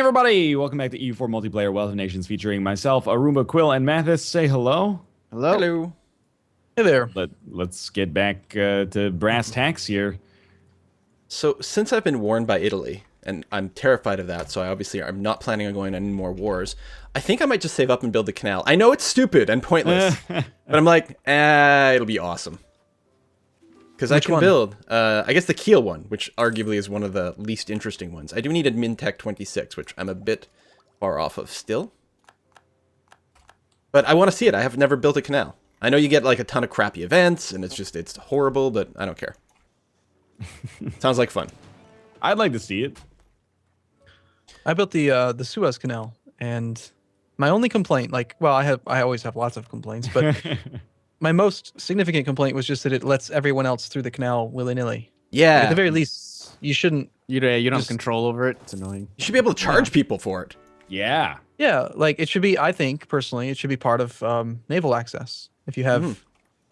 everybody! Welcome back to EU4 Multiplayer Wealth of Nations featuring myself, Arumba, Quill, and Mathis. Say hello. Hello. Hello. Hey there. Let's get back to brass tacks here. So, since I've been warned by Italy, and I'm terrified of that, so I'm not planning on going on any more wars, I think I might just save up and build the canal. I know it's stupid and pointless, but I'm like, it'll be awesome. Because I can build, I guess the Kiel one, which arguably is one of the least interesting ones. I do need a Mintech 26, which I'm a bit far off of still. But I want to see it. I have never built a canal. I know you get like a ton of crappy events, and it's horrible, but I don't care. Sounds like fun. I'd like to see it. I built the Suez Canal, and my only complaint, I always have lots of complaints, but my most significant complaint was just that it lets everyone else through the canal willy-nilly. Yeah. Like, at the very least, you shouldn't. You don't have control over it. It's annoying. You should be able to charge people for it. Yeah. Yeah, like it should be. I think personally, it should be part of naval access. If you have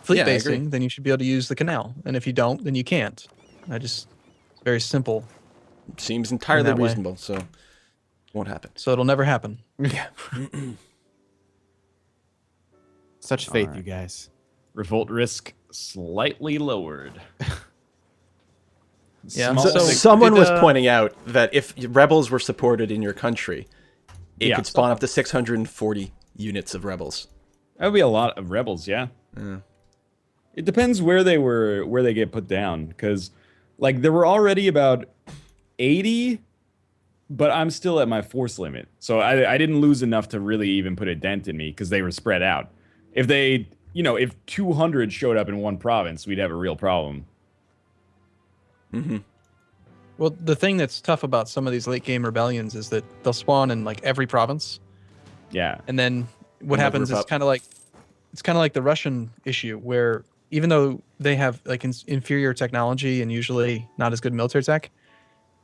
fleet basing, then you should be able to use the canal, and if you don't, then you can't. It's very simple. Seems entirely reasonable, so it won't happen. So it'll never happen. Yeah. Such faith, you guys. Revolt risk slightly lowered. Yeah. Someone was pointing out that if rebels were supported in your country, it could spawn up to 640 units of rebels. That would be a lot of rebels, yeah. It depends where they get put down, because like there were already about 80, but I'm still at my force limit, so I didn't lose enough to really even put a dent in me because they were spread out. If they, if 200 showed up in one province, we'd have a real problem. Well, the thing that's tough about some of these late game rebellions is that they'll spawn in like every province. Yeah. And then what happens is it's kind of like the Russian issue, where even though they have like inferior technology and usually not as good military tech,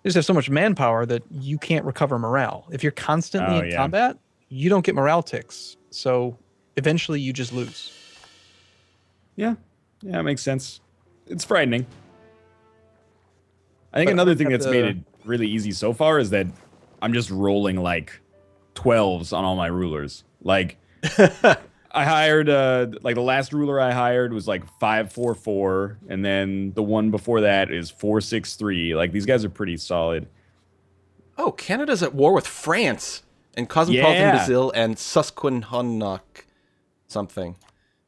they just have so much manpower that you can't recover morale. If you're constantly in combat, you don't get morale ticks. So eventually you just lose. Yeah. Yeah, it makes sense. It's frightening. I think another thing that's made it really easy so far is that I'm just rolling like 12s on all my rulers. Like I hired like the last ruler I hired was like 544, and then the one before that is 463. Like these guys are pretty solid. Oh, Canada's at war with France and Cosmopolitan Brazil and Susquehannock something.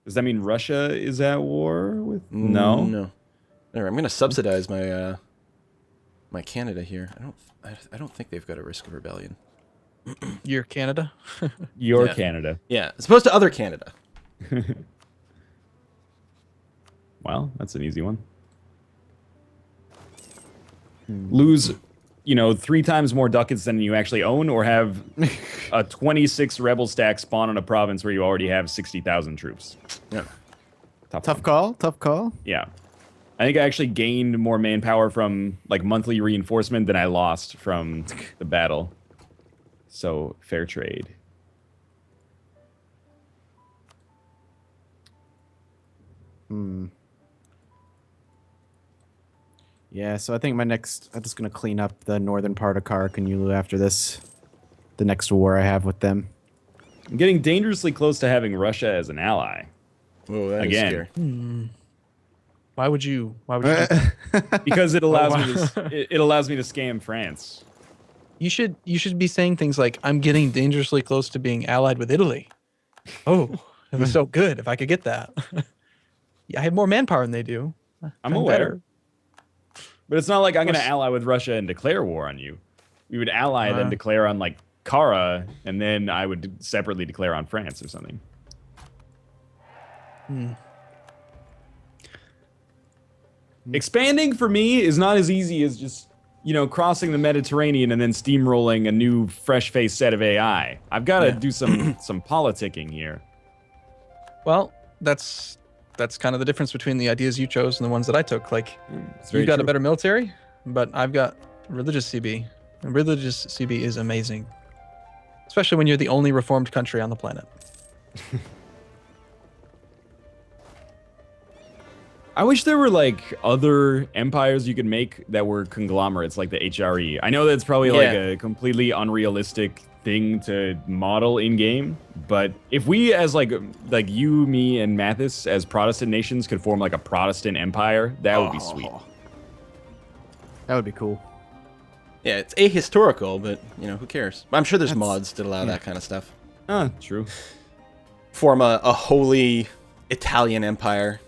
Does that mean Russia is at war with? No. No. All right, I'm gonna subsidize my my Canada here. I don't think they've got a risk of rebellion. You're Canada? You're Canada. Yeah, as opposed to other Canada. Well, that's an easy one. Lose, 3 times more ducats than you actually own, or have a 26 rebel stack spawn on a province where you already have 60,000 troops. Yeah. Tough call. Tough call. Yeah. I think I actually gained more manpower from like monthly reinforcement than I lost from the battle. So fair trade. Yeah, so I think I'm just gonna clean up the northern part of Karakanyulu after this. The next war I have with them. I'm getting dangerously close to having Russia as an ally. Oh, that is scary. Why would you do that? Because it allows it allows me to scam France. You should be saying things like, I'm getting dangerously close to being allied with Italy. Oh, it was so good if I could get that. Yeah, I have more manpower than they do. I'm aware. But it's not like I'm going to ally with Russia and declare war on you. We would ally, then declare on like Kara, and then I would separately declare on France or something. Expanding for me is not as easy as just, crossing the Mediterranean and then steamrolling a new fresh-faced set of AI. I've got to do some politicking here. Well, that's kind of the difference between the ideas you chose and the ones that I took. Like, you've got a better military, but I've got religious CB. And religious CB is amazing, especially when you're the only reformed country on the planet. I wish there were like other empires you could make that were conglomerates like the HRE. I know that's probably like a completely unrealistic thing to model in game, but if we as like you, me, and Mathis as Protestant nations could form like a Protestant empire, that would be sweet. That would be cool. Yeah, it's ahistorical, but you know, who cares? I'm sure there's mods that allow that kind of stuff. True. Form a holy Italian empire.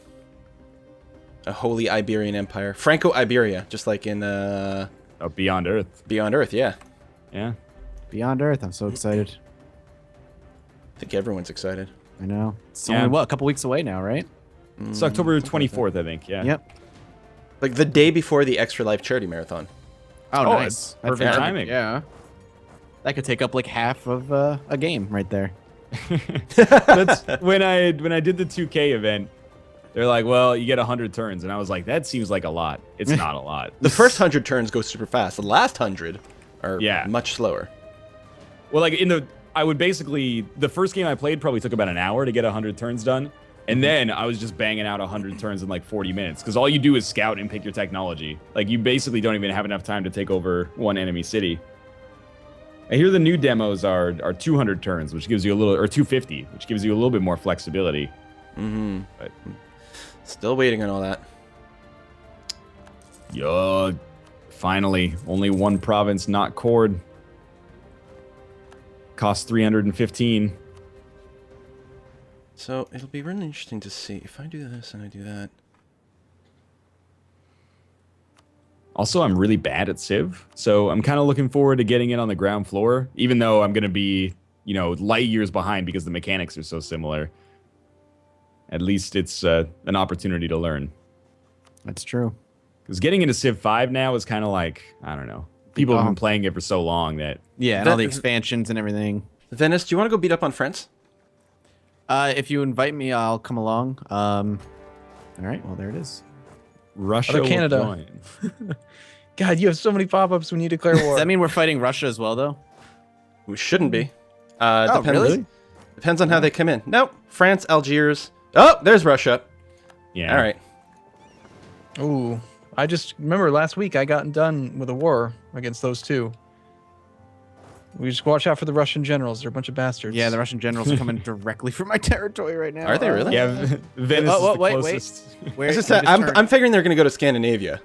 A holy Iberian empire. Franco-Iberia, just like in Beyond Earth. Beyond Earth, yeah. Yeah. Beyond Earth, I'm so excited. I think everyone's excited. I know. It's only, a couple weeks away now, right? It's October 24th, I think, yeah. Yep. Like the day before the Extra Life Charity Marathon. Oh, nice. Perfect timing. Yeah. That could take up like half of a game right there. That's when I did the 2K event. They're like, well, you get 100 turns. And I was like, that seems like a lot. It's not a lot. The first 100 turns go super fast. The last 100 are much slower. Well, like I would basically, the first game I played probably took about an hour to get 100 turns done. And then I was just banging out 100 turns in like 40 minutes. Because all you do is scout and pick your technology. Like you basically don't even have enough time to take over one enemy city. I hear the new demos are 200 turns, which gives you a little, or 250, which gives you a little bit more flexibility. Mm-hmm. But still waiting on all that. Yo, finally, only one province not cored. Cost 315. So it'll be really interesting to see if I do this and I do that. Also, I'm really bad at Civ, so I'm kind of looking forward to getting it on the ground floor, even though I'm going to be, you know, light years behind because the mechanics are so similar. At least it's an opportunity to learn. That's true. Because getting into Civ 5 now is kind of like, I don't know. People have been playing it for so long that... Yeah, and all the expansions and everything. Venice, do you want to go beat up on France? If you invite me, I'll come along. All right, well, there it is. Russia, Canada. God, you have so many pop-ups when you declare war. Does that mean we're fighting Russia as well, though? We shouldn't be. Depends, really? Depends on how they come in. Nope. France, Algiers. Oh, there's Russia. Yeah. All right. Ooh, I just remember last week I got done with a war against those two. We just watch out for the Russian generals. They're a bunch of bastards. Yeah, the Russian generals are coming directly from my territory right now. Are they really? Yeah, Venice is the closest. Wait. I'm figuring they're going to go to Scandinavia.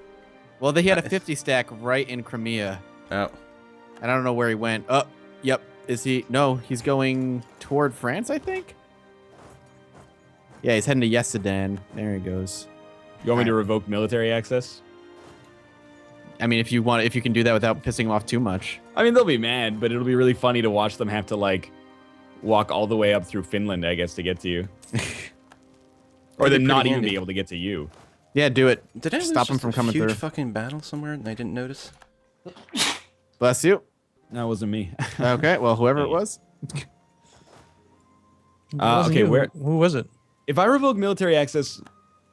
Well, he had a 50 stack right in Crimea. Oh. And I don't know where he went. Oh, yep. Is he? No, he's going toward France, I think. Yeah, he's heading to Yesedan. There he goes. You want me to revoke military access? I mean, if you can do that without pissing them off too much. I mean, they'll be mad, but it'll be really funny to watch them have to, like, walk all the way up through Finland, I guess, to get to you. Or then not even be able to get to you. Yeah, do it. Did I stop him from coming through? Huge fucking battle somewhere and I didn't notice? Bless you. That wasn't me. Okay, well, whoever it was. Okay, who was it? If I revoke military access,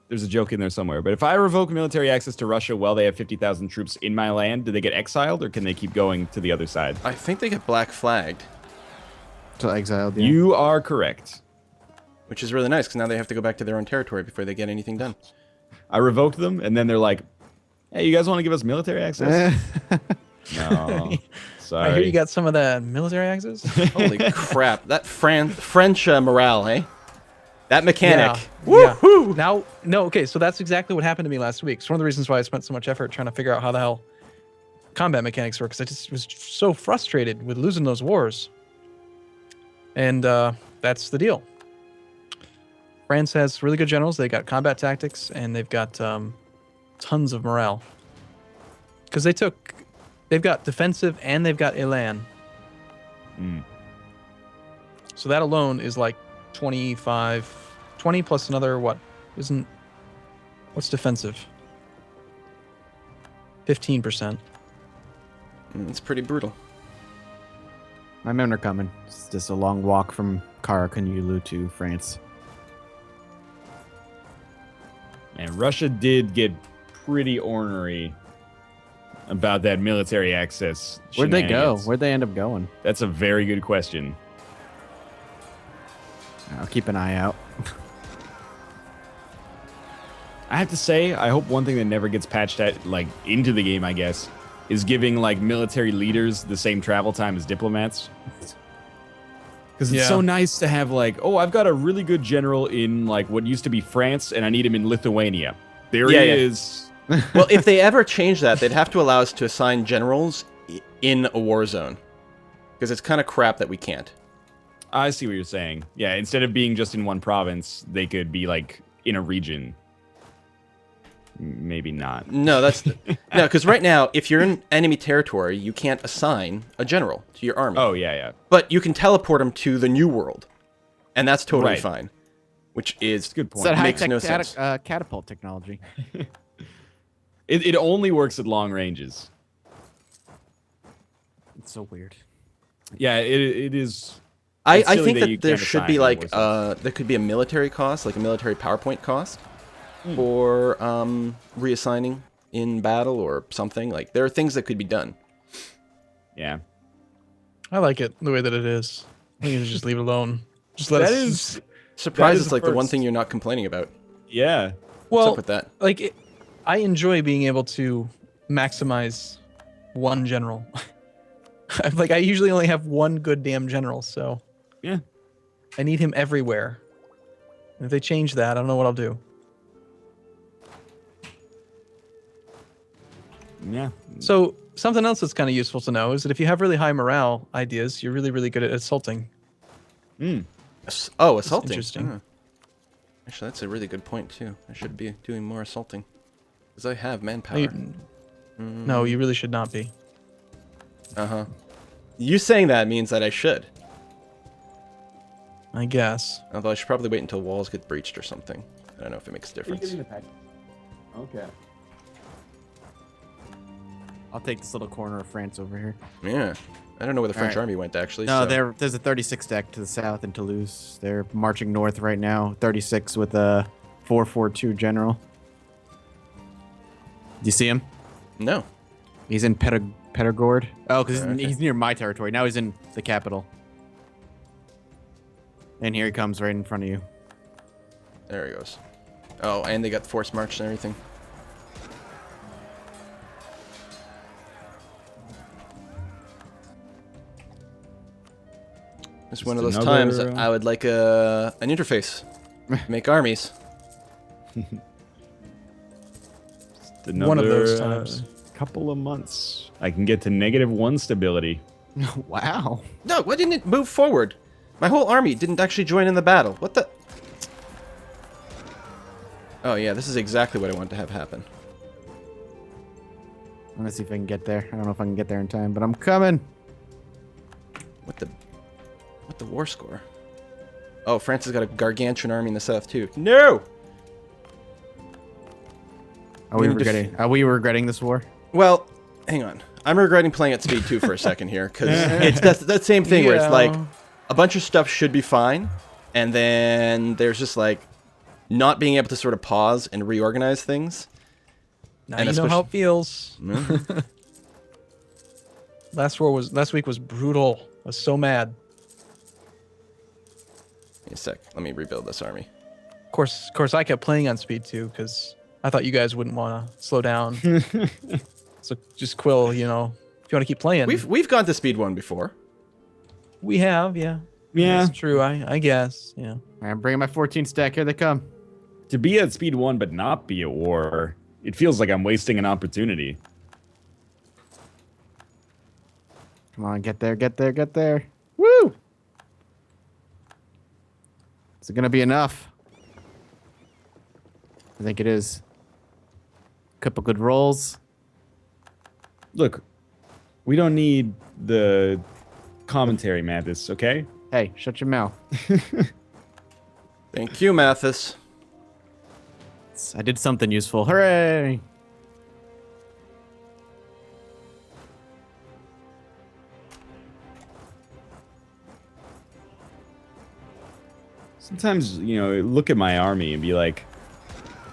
there's a joke in there somewhere, but if I revoke military access to Russia while they have 50,000 troops in my land, do they get exiled or can they keep going to the other side? I think they get black flagged. So exiled, yeah. You are correct. Which is really nice because now they have to go back to their own territory before they get anything done. I revoked them and then they're like, hey, you guys want to give us military access? No. Sorry. I hear you got some of that military access. Holy crap. That French morale, eh? That mechanic. Yeah. Woo-hoo! Now, no, okay, so that's exactly what happened to me last week. It's one of the reasons why I spent so much effort trying to figure out how the hell combat mechanics work, because I just was so frustrated with losing those wars. And that's the deal. France has really good generals. They got combat tactics, and they've got tons of morale. Because they've got defensive and they've got elan. So that alone is like 20 plus another, what's defensive? 15%. It's pretty brutal. My men are coming. It's just a long walk from Karakanyulu to France. And Russia did get pretty ornery about that military access. Where'd they go? Where'd they end up going? That's a very good question. I'll keep an eye out. I have to say, I hope one thing that never gets patched into the game, I guess, is giving like military leaders the same travel time as diplomats. Because it's so nice to have like, oh, I've got a really good general in like what used to be France, and I need him in Lithuania. There he is. Well, if they ever change that, they'd have to allow us to assign generals in a war zone. Because it's kind of crap that we can't. I see what you're saying. Yeah, instead of being just in one province, they could be like in a region. Maybe not. No, that's no, because right now, if you're in enemy territory, you can't assign a general to your army. Oh yeah. But you can teleport them to the new world, and that's totally fine. Which is a good point. Is that makes no sense. Catapult technology. It only works at long ranges. It's so weird. Yeah, it is. I think that there should be like there could be a military cost, like a military PowerPoint cost. For reassigning in battle or something. Like, there are things that could be done. Yeah. I like it the way that it is. I think you just leave it alone. Just let us... Surprise, it's like the one thing you're not complaining about. Yeah. Well, what's up with that? Like, I enjoy being able to maximize one general. Like, I usually only have one good damn general, so... Yeah. I need him everywhere. If they change that, I don't know what I'll do. Yeah. So something else that's kind of useful to know is that if you have really high morale ideas, you're really, really good at assaulting. Oh, assaulting. Interesting. Actually, that's a really good point too. I should be doing more assaulting because I have manpower. No, you really should not be. You saying that means that I should. I guess. Although I should probably wait until walls get breached or something. I don't know if it makes a difference. Okay. I'll take this little corner of France over here. Yeah. I don't know where the French army went, actually. No, so. there's a 36 deck to the south in Toulouse. They're marching north right now. 36 with a 442 general. Do you see him? No. He's in Perigord. Oh, because he's near my territory. Now he's in the capital. And here he comes right in front of you. There he goes. Oh, and they got forced march and everything. It's one of those times I would like an interface. Make armies. One of those times. Couple of months. I can get to -1 stability. Wow. No, why didn't it move forward? My whole army didn't actually join in the battle. What the? Oh yeah, this is exactly what I wanted to have happen. I'm gonna see if I can get there. I don't know if I can get there in time, but I'm coming. What the war score? Oh, France has got a gargantuan army in the south too. No! Are we regretting this war? Well, hang on. I'm regretting playing at speed 2 for a second here, because it's that same thing where it's like a bunch of stuff should be fine, and then there's just like not being able to sort of pause and reorganize things. Now you know how it feels. Mm-hmm. Last week was brutal. I was so mad. Give me a sec. Let me rebuild this army. Of course, I kept playing on speed 2 because I thought you guys wouldn't want to slow down. So just Quill, you know, if you want to keep playing. We've gone to speed 1 before. We have, yeah. Yeah. That's true, I guess, yeah. I'm bringing my 14 stack. Here they come. To be at speed 1 but not be at war, it feels like I'm wasting an opportunity. Come on, get there, get there, get there. Woo! Is it going to be enough? I think it is. Couple good rolls. Look, we don't need the commentary, Mathis, okay? Hey, shut your mouth. Thank you, Mathis. I did something useful. Hooray! Sometimes, you know, look at my army and be like,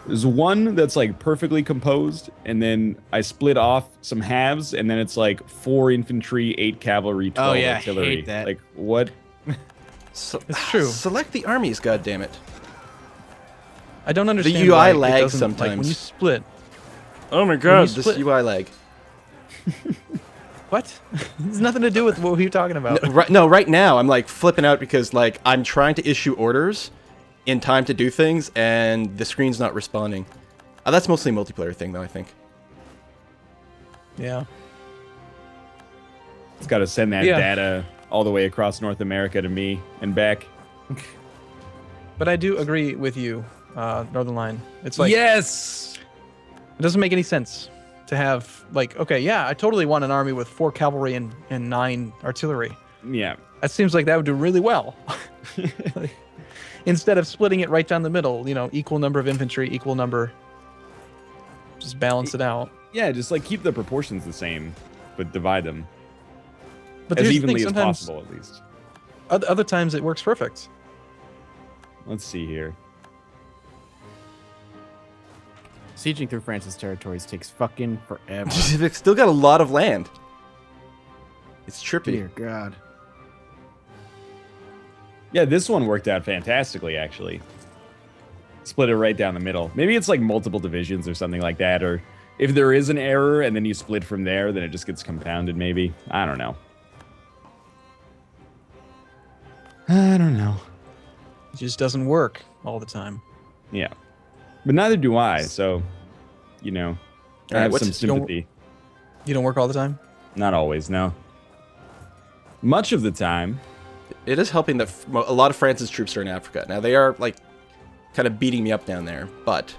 there's one that's like perfectly composed, and then I split off some halves, and then it's like 4 infantry, 8 cavalry, 12 artillery. I hate that. Like, what? So, It's true. Select the armies, goddammit. I don't understand The UI why it lags doesn't, sometimes. Like, when you split. Oh my you god, this split- UI lag. What? There's nothing to do with what we were talking about. Right now I'm like flipping out because like I'm trying to issue orders in time to do things and the screen's not responding. That's mostly a multiplayer thing though, I think. Yeah. It's got to send that data all the way across North America to me and back. But I do agree with you, Northern Line. It's like, yes, it doesn't make any sense to have like, okay, yeah, I totally want an army with 4 cavalry and 9 artillery. Yeah. That seems like that would do really well. Like, instead of splitting it right down the middle, you know, equal number of infantry, equal number. Just balance it out. Yeah, just like keep the proportions the same, but divide them But as here's the evenly thing, as sometimes, possible, at least. Other times it works perfect. Let's see here. Sieging through France's territories takes fucking forever. They've still got a lot of land. It's trippy. Dear God. Yeah, this one worked out fantastically, actually. Split it right down the middle. Maybe it's like multiple divisions or something like that, or if there is an error and then you split from there, then it just gets compounded, maybe. I don't know. I don't know. It just doesn't work all the time. Yeah. But neither do I, so, you know, I have some sympathy. You don't work all the time? Not always, no. Much of the time. It is helping that a lot of France's troops are in Africa. Now, they are, like, kind of beating me up down there, but...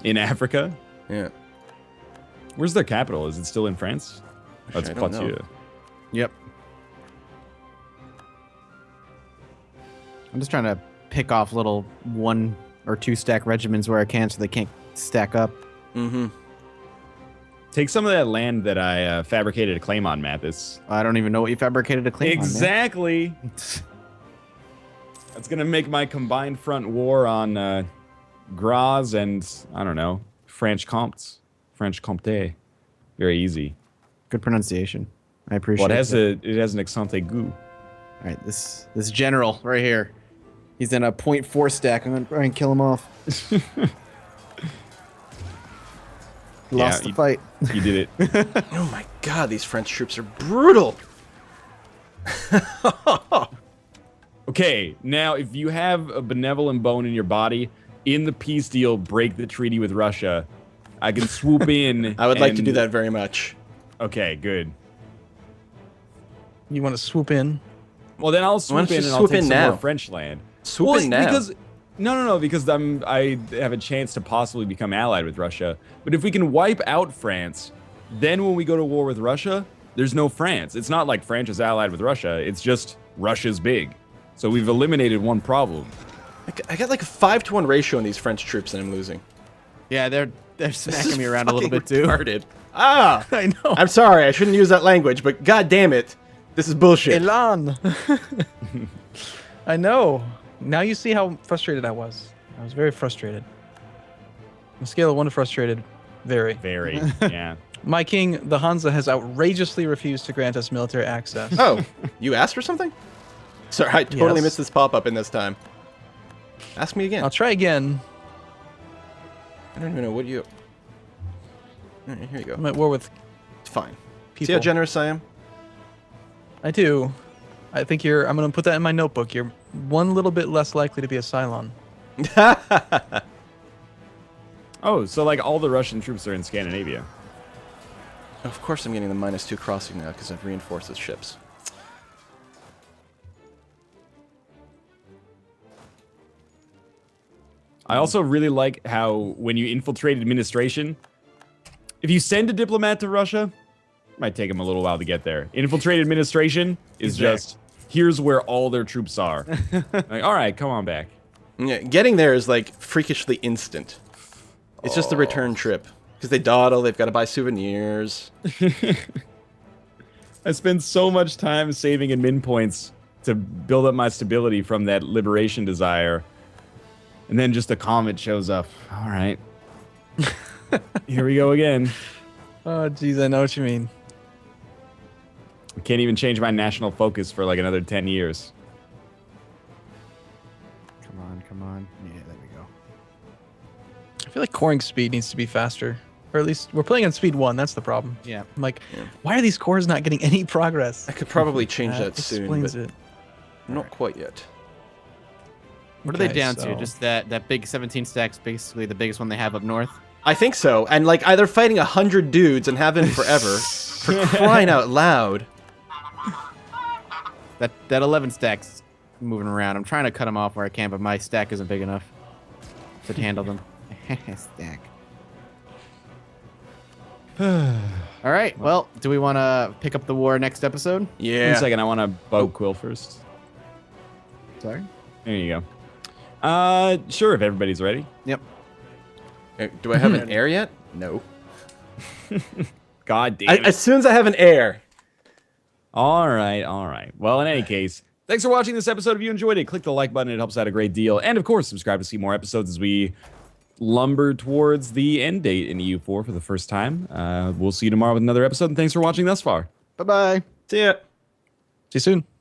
In Africa? Yeah. Where's their capital? Is it still in France? Oh, it's I don't know. Poitiers. Yep. I'm just trying to pick off little 1 or 2 stack regiments where I can so they can't stack up. Mm-hmm. Take some of that land that I fabricated a claim on, Mathis. I don't even know what you fabricated a claim Exactly. That's going to make my combined front war on Graz and, I don't know, French Comté. Very easy. Good pronunciation. I appreciate Well, it. it has an accent aigu. All right, this general right here. He's in a 0.4 stack. I'm going to try and kill him off. Lost the fight. You did it. Oh my god, these French troops are brutal! Okay, now if you have a benevolent bone in your body, in the peace deal, break the treaty with Russia. I can swoop in. I would like to do that very much. Okay, good. You want to swoop in? Well, then I'll swoop in and I'll take some more French land. Swoop in now. Because, no, because I have a chance to possibly become allied with Russia. But if we can wipe out France, then when we go to war with Russia, there's no France. It's not like France is allied with Russia. It's just Russia's big. So we've eliminated one problem. I got like a 5-to-1 ratio in these French troops and I'm losing. Yeah, they're smacking me around a little bit too. Retarded. Ah! I know. I'm sorry, I shouldn't use that language, but god damn it. This is bullshit. Elan. I know. Now you see how frustrated I was. I was very frustrated. On a scale of 1 to frustrated, very. Very, yeah. My king, the Hansa, has outrageously refused to grant us military access. Oh, you asked for something? Sorry, I totally Yes. missed this pop-up in this time. Ask me again. I'll try again. I don't even know what you... All right, here you go. I'm at war with It's fine. people. See how generous I am? I do. I think I'm going to put that in my notebook. You're one little bit less likely to be a Cylon. Oh, so like all the Russian troops are in Scandinavia. Of course I'm getting the -2 crossing now because I've reinforced the ships. I also really like how when you infiltrate administration, if you send a diplomat to Russia, it might take them a little while to get there. Infiltrate administration is just, here's where all their troops are. Like, all right, come on back. Yeah, getting there is like freakishly instant. It's just the return trip. Because they dawdle, they've got to buy souvenirs. I spend so much time saving admin points to build up my stability from that liberation desire. And then just a comet shows up. All right. Here we go again. Oh, geez, I know what you mean. I can't even change my national focus for like another 10 years. Come on. Yeah, there we go. I feel like coring speed needs to be faster. Or at least we're playing on speed 1. That's the problem. Yeah. I'm like, why are these cores not getting any progress? I could probably change that soon, explains but it. not quite yet. What are they Okay, down so- to? Just that big 17 stacks, basically the biggest one they have up north? I think so. And like either fighting 100 dudes and have been forever, for crying out loud. That 11 stacks moving around. I'm trying to cut them off where I can, but my stack isn't big enough to handle them. Stack. All right. Well, do we want to pick up the war next episode? Yeah. 1 second, I want to bug Quill first. Sorry. There you go. Sure, if everybody's ready. Yep. Do I have an air yet? No. God damn it. As soon as I have an air. All right. Well, in any case, thanks for watching this episode. If you enjoyed it, click the like button. It helps out a great deal. And of course, subscribe to see more episodes as we lumber towards the end date in EU4 for the first time. We'll see you tomorrow with another episode. And thanks for watching thus far. Bye-bye. See ya. See you soon.